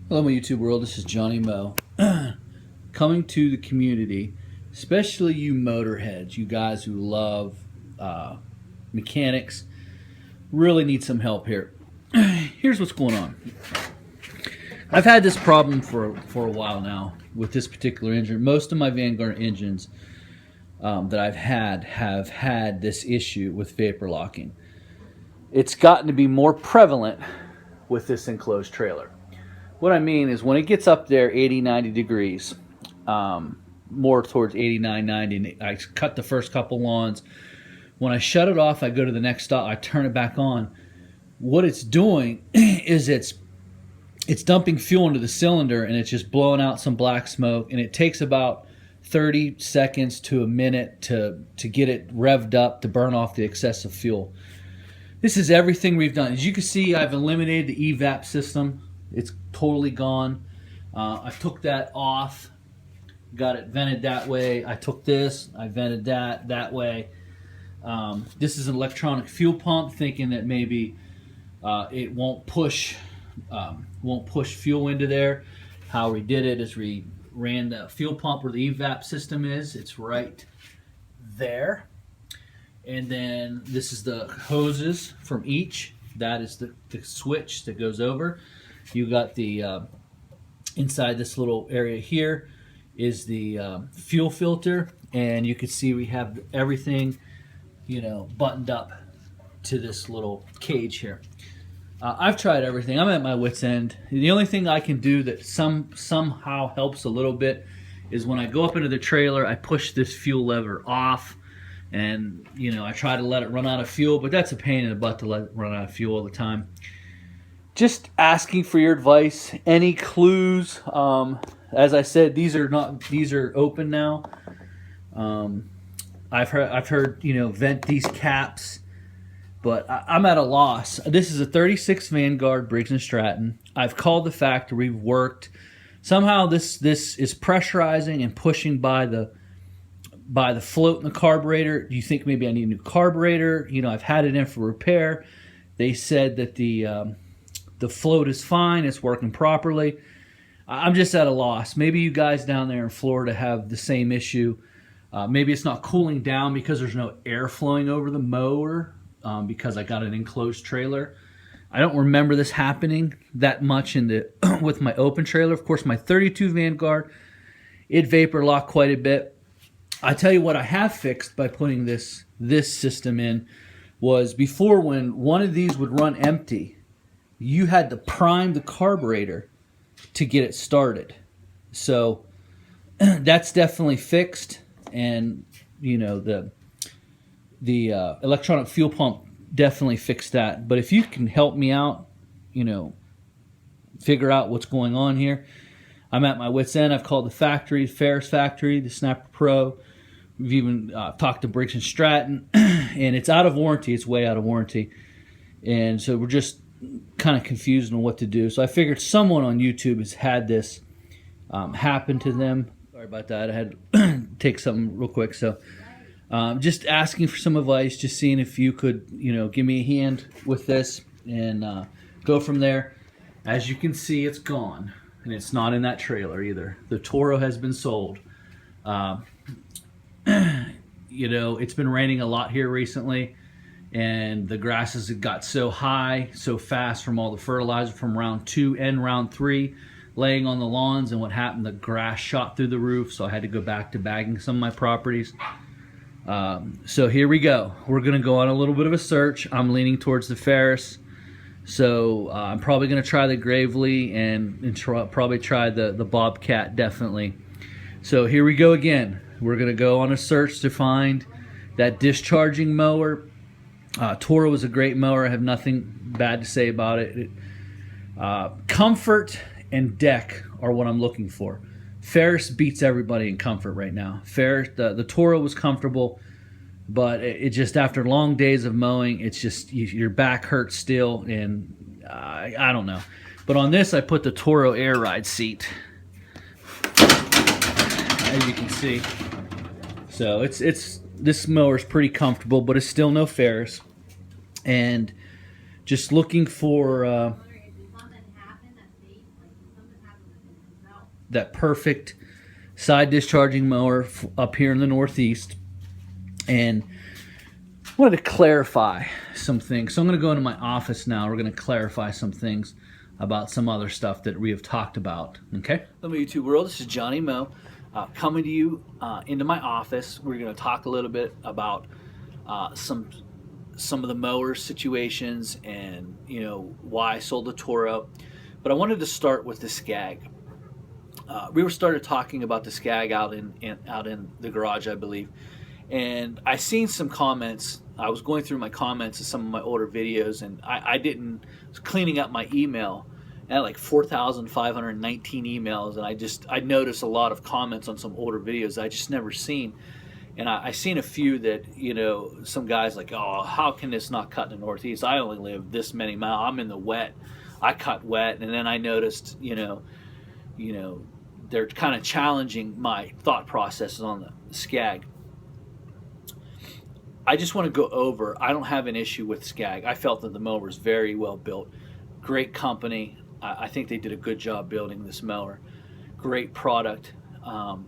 Hello, my YouTube world. This is Johnny Mow. Coming to the community, especially you motorheads, you guys who love mechanics, really need some help here. Here's what's going on. I've had this problem for a while now with this particular engine. Most of my Vanguard engines that I've have had this issue with vapor locking. It's gotten to be more prevalent with this enclosed trailer. What I mean is when it gets up there 80, 90 degrees, more towards 89, 90, I cut the first couple lawns. When I shut it off, I go to the next stop, I turn it back on. What it's doing is it's dumping fuel into the cylinder and it's just blowing out some black smoke, and it takes about 30 seconds to a minute to get it revved up to burn off the excessive fuel. This is everything we've done. As you can see, I've eliminated the evap system. It's totally gone. I took that off, got it vented that way. I took this, I vented that way. This is an electronic fuel pump, thinking that maybe it won't push fuel into there. How we did it is we ran the fuel pump where the evap system is. It's right there. And then this is the hoses from each. That is the switch that goes over. You got the inside this little area here is the fuel filter, and you can see we have everything, buttoned up to this little cage here. I've tried everything. I'm at my wit's end. The only thing I can do that somehow helps a little bit is when I go up into the trailer, I push this fuel lever off, and I try to let it run out of fuel, but that's a pain in the butt to let it run out of fuel all the time. Just asking for your advice, any clues. As I said, these are open now. I've heard vent these caps, but I'm at a loss. This is a 36 Vanguard Briggs & Stratton. I've called the factory, we've worked. Somehow this is pressurizing and pushing by the float in the carburetor. Do you think maybe I need a new carburetor? I've had it in for repair. They said that the float is fine, it's working properly. I'm just at a loss. Maybe you guys down there in Florida have the same issue. Maybe it's not cooling down because there's no air flowing over the mower because I got an enclosed trailer. I don't remember this happening that much with my open trailer. Of course, my 32 Vanguard, it vapor locked quite a bit. I tell you what I have fixed by putting this system in was before, when one of these would run empty, you had to prime the carburetor to get it started. So that's definitely fixed, and the electronic fuel pump definitely fixed that. But if you can help me out, figure out what's going on here, I'm at my wit's end. I've called the factory, Ferris factory, the Snapper Pro. We've even talked to Briggs & Stratton, and it's out of warranty. It's way out of warranty, and so we're just kind of confused on what to do. So I figured someone on YouTube has had this happen to them. Sorry about that. I had to take something real quick. So just asking for some advice, just seeing if you could, give me a hand with this and go from there. As you can see, it's gone, and it's not in that trailer either. The Toro has been sold. It's been raining a lot here recently, and the grasses have got so high so fast from all the fertilizer from round 2 and round 3 laying on the lawns, and what happened, the grass shot through the roof, so I had to go back to bagging some of my properties. So here we go. We're going to go on a little bit of a search. I'm leaning towards the Ferris, so I'm probably going to try the Gravely and probably try the Bobcat, definitely. So here we go again. We're going to go on a search to find that discharging mower. Toro was a great mower. I have nothing bad to say about it. Comfort and deck are what I'm looking for. Ferris beats everybody in comfort right now. Ferris, the Toro was comfortable, but it just, after long days of mowing, it's just, your back hurts still, and I don't know. But on this, I put the Toro Air Ride seat, as you can see. So this mower is pretty comfortable, but it's still no Ferris. And just looking for that perfect side discharging mower up here in the Northeast, and I wanted to clarify some things. So I'm going to go into my office now. We're going to clarify some things about some other stuff that we have talked about. Okay? Hello, YouTube world. This is Johnny Mow coming to you into my office. We're going to talk a little bit about some of the mower situations and why I sold the Toro. But I wanted to start with the Scag. We started talking about the Scag out in the garage, I believe, and I seen some comments. I was going through my comments of some of my older videos, and I was cleaning up my email. I had like 4,519 emails, and I noticed a lot of comments on some older videos I just never seen. And I seen a few that, some guys like, oh, how can this not cut in the Northeast? I only live this many miles. I'm in the wet. I cut wet. And then I noticed, they're kind of challenging my thought processes on the Scag. I just want to go over, I don't have an issue with Scag. I felt that the mower was very well built. Great company. I think they did a good job building this mower. Great product.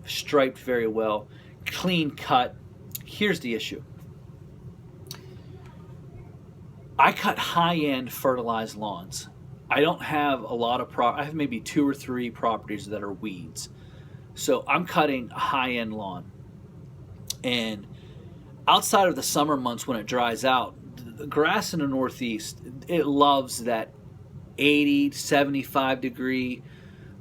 Striped very well. Clean cut. Here's the issue. I cut high-end fertilized lawns. I don't have a lot of I have maybe 2 or 3 properties that are weeds. So I'm cutting a high-end lawn. And outside of the summer months when it dries out, the grass in the Northeast, it loves that 80, 75 degree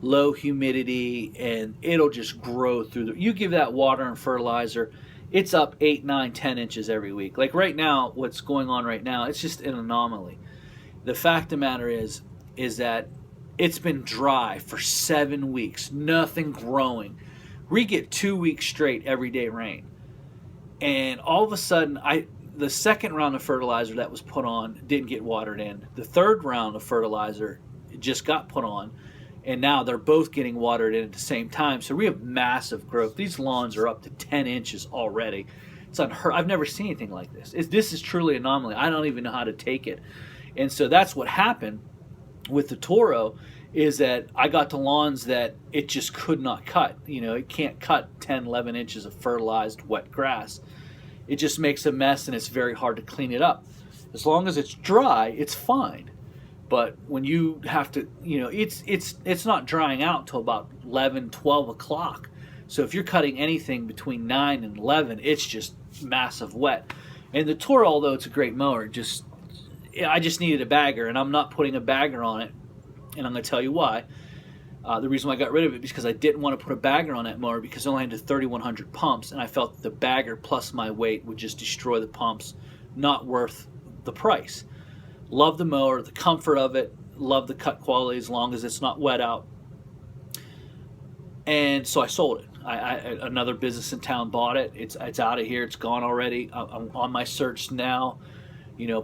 low humidity, and it'll just grow through you give that water and fertilizer, it's up 8, 9, 10 inches every week. Like right now, what's going on right now, it's just an anomaly. The fact of the matter is that it's been dry for 7 weeks, nothing growing. We get 2 weeks straight everyday rain, and all of a sudden the second round of fertilizer that was put on didn't get watered in. The third round of fertilizer just got put on, and now they're both getting watered in at the same time. So we have massive growth. These lawns are up to 10 inches already. It's unheard. I've never seen anything like this. This is truly an anomaly. I don't even know how to take it. And so that's what happened with the Toro, is that I got to lawns that it just could not cut. It can't cut 10, 11 inches of fertilized wet grass. It just makes a mess, and it's very hard to clean it up. As long as it's dry, it's fine. But when you have to, it's not drying out till about 11, 12 o'clock. So if you're cutting anything between 9 and 11, it's just massive wet. And the Toro, although it's a great mower, I just needed a bagger, and I'm not putting a bagger on it. And I'm going to tell you why. The reason why I got rid of it is because I didn't want to put a bagger on that mower, because I only had 3,100 pumps, and I felt the bagger plus my weight would just destroy the pumps. Not worth the price. Love the mower, the comfort of it, love the cut quality as long as it's not wet out. And so I sold it. Another business in town bought it. It's out of here. It's gone already. I'm on my search now.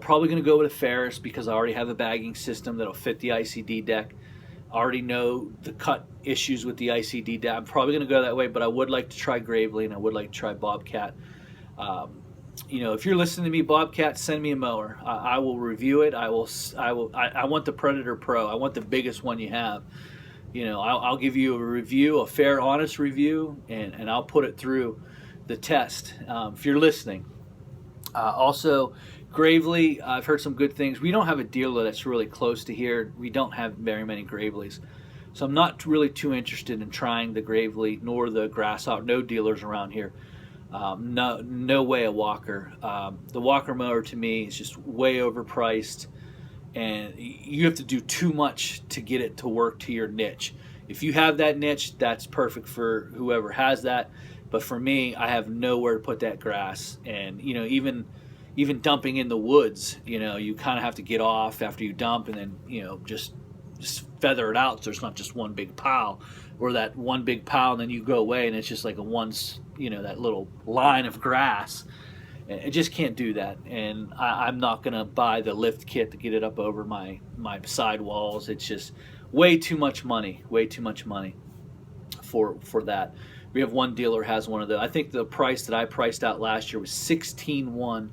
Probably going to go with a Ferris, because I already have a bagging system that'll fit the ICD deck. I already know the cut issues with the ICD deck. I'm probably going to go that way, but I would like to try Gravely, and I would like to try Bobcat. If you're listening to me, Bobcat, send me a mower. I will review it. I want the Predator Pro. I want the biggest one you have. I'll give you a review, a fair, honest review, and I'll put it through the test if you're listening. Also, Gravely, I've heard some good things. We don't have a dealer that's really close to here. We don't have very many Gravely's. So I'm not really too interested in trying the Gravely nor the Grasshopper. No dealers around here. No way a Walker. The Walker mower to me is just way overpriced, and you have to do too much to get it to work to your niche. If you have that niche, that's perfect for whoever has that. But for me, I have nowhere to put that grass, and even dumping in the woods, you kind of have to get off after you dump, and then just feather it out so there's not just one big pile, or that one big pile and then you go away and it's just like that little line of grass. I just can't do that, and I'm not gonna buy the lift kit to get it up over my side walls. It's just way too much money for that. We have one dealer has one of those. I think the price that I priced out last year was $16,100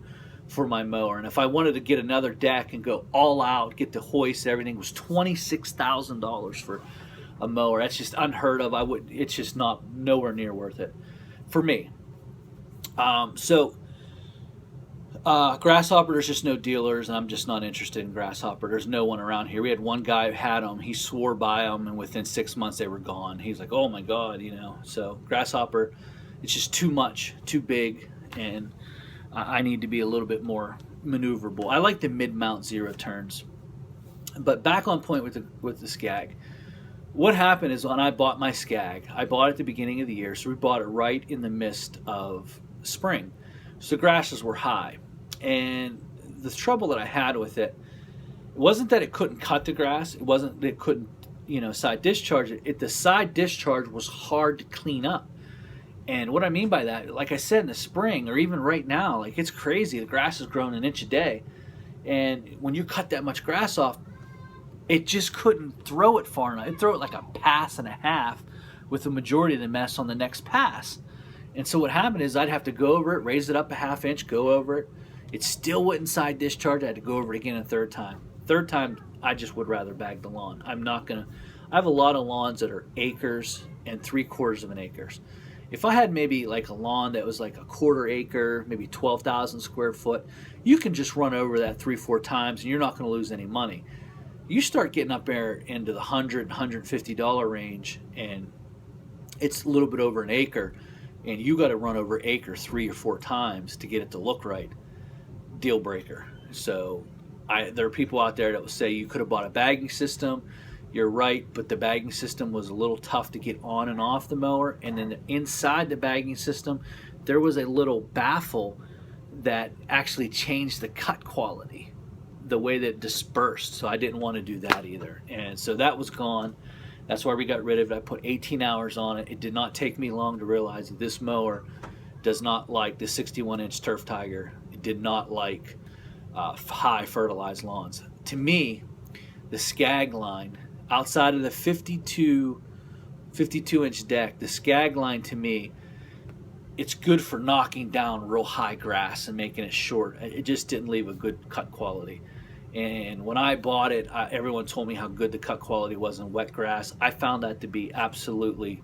for my mower, and if I wanted to get another deck and go all out, get the hoist, everything, was $26,000 for a mower. That's just unheard of. It's just not nowhere near worth it for me. Grasshopper, there's just no dealers, and I'm just not interested in Grasshopper. There's no one around here. We had one guy who had them. He swore by them, and within 6 months they were gone. He's like, oh my God, So Grasshopper, it's just too much, too big, and I need to be a little bit more maneuverable. I like the mid-mount zero turns. But back on point with the Scag. What happened is when I bought my Scag, I bought it at the beginning of the year, so we bought it right in the midst of spring. So the grasses were high. And the trouble that I had with it wasn't that it couldn't cut the grass. It wasn't that it couldn't, side discharge it. The side discharge was hard to clean up. And what I mean by that, like I said, in the spring or even right now, like it's crazy. The grass has grown an inch a day. And when you cut that much grass off, it just couldn't throw it far enough. It'd throw it like a pass and a half with the majority of the mess on the next pass. And so what happened is I'd have to go over it, raise it up a half inch, go over it. It still wouldn't side discharge. I had to go over it again a third time. Third time, I just would rather bag the lawn. I have a lot of lawns that are acres and 3/4 of an acres. If I had maybe like a lawn that was like a 1/4 acre, maybe 12,000 square foot, you can just run over that 3-4 times and you're not going to lose any money. You start getting up there into the $100, $150 range, and it's a little bit over an acre, and you got to run over acre 3 or 4 times to get it to look right. Deal breaker. So there are people out there that will say you could have bought a bagging system. You're right, but the bagging system was a little tough to get on and off the mower. And then inside the bagging system, there was a little baffle that actually changed the cut quality, the way that it dispersed. So I didn't want to do that either. And so that was gone. That's why we got rid of it. I put 18 hours on it. It did not take me long to realize that this mower does not like the 61-inch Turf Tiger. It did not like high fertilized lawns. To me, the Scag line, outside of the 52-inch deck, the Scag line to me, it's good for knocking down real high grass and making it short. It just didn't leave a good cut quality. And when I bought it, everyone told me how good the cut quality was in wet grass. I found that to be absolutely,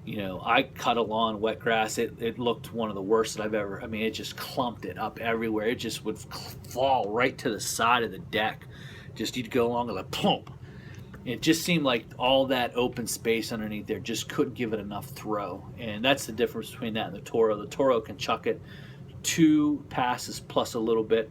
I cut a lawn wet grass. It looked one of the worst that I've ever, it just clumped it up everywhere. It just would fall right to the side of the deck. Just you'd go along and like plump. It just seemed like all that open space underneath there just couldn't give it enough throw. And that's the difference between that and the Toro. The Toro can chuck it 2 passes plus a little bit.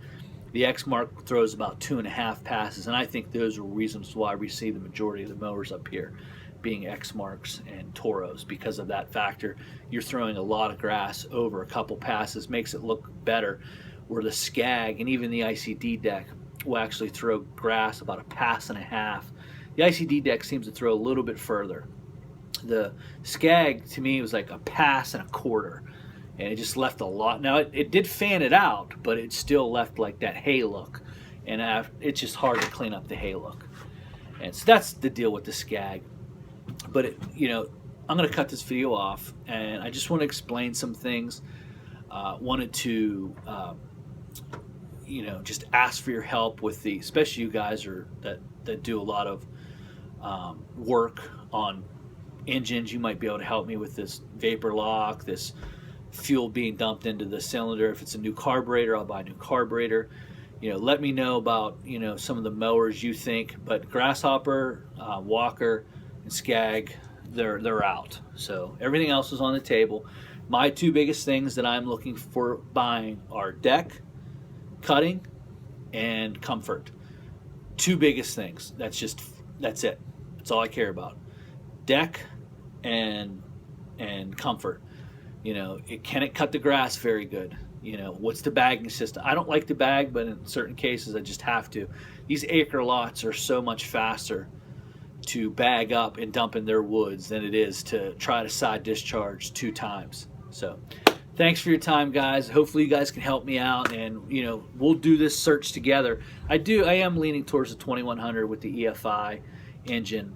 The X-Mark throws about 2.5 passes, and I think those are reasons why we see the majority of the mowers up here being X-Marks and Toros. Because of that factor, you're throwing a lot of grass over a couple passes, makes it look better, where the Scag and even the ICD deck will actually throw grass about a pass and a half. The ICD deck seems to throw a little bit further. The Scag, to me, was like a pass and a quarter. And it just left a lot. Now, it did fan it out, but it still left like that hay look. And it's just hard to clean up the hay look. And so that's the deal with the Scag. But, I'm going to cut this video off. And I just want to explain some things. Wanted to, just ask for your help with especially you guys that do a lot of work on engines. You might be able to help me with this vapor lock, this fuel being dumped into the cylinder. If it's a new carburetor, I'll buy a new carburetor. Let me know about some of the mowers you think. But Grasshopper, Walker, and Scag, they're out. So everything else is on the table. My 2 biggest things that I'm looking for buying are deck, cutting, and comfort. 2 biggest things. That's it. That's all I care about. Deck and comfort. Can it cut the grass very good? What's the bagging system? I don't like to bag, but in certain cases I just have to. These acre lots are so much faster to bag up and dump in their woods than it is to try to side discharge 2 times. So thanks for your time, guys. Hopefully you guys can help me out, and we'll do this search together. I am leaning towards the 2100 with the EFI engine.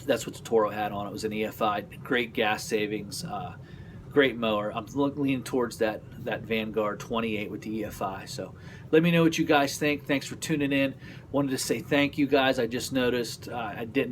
That's what the Toro had on it. It was an EFI. Great gas savings. Great mower. I'm leaning towards that Vanguard 28 with the EFI. So let me know what you guys think. Thanks for tuning in. Wanted to say thank you guys. I just noticed I didn't know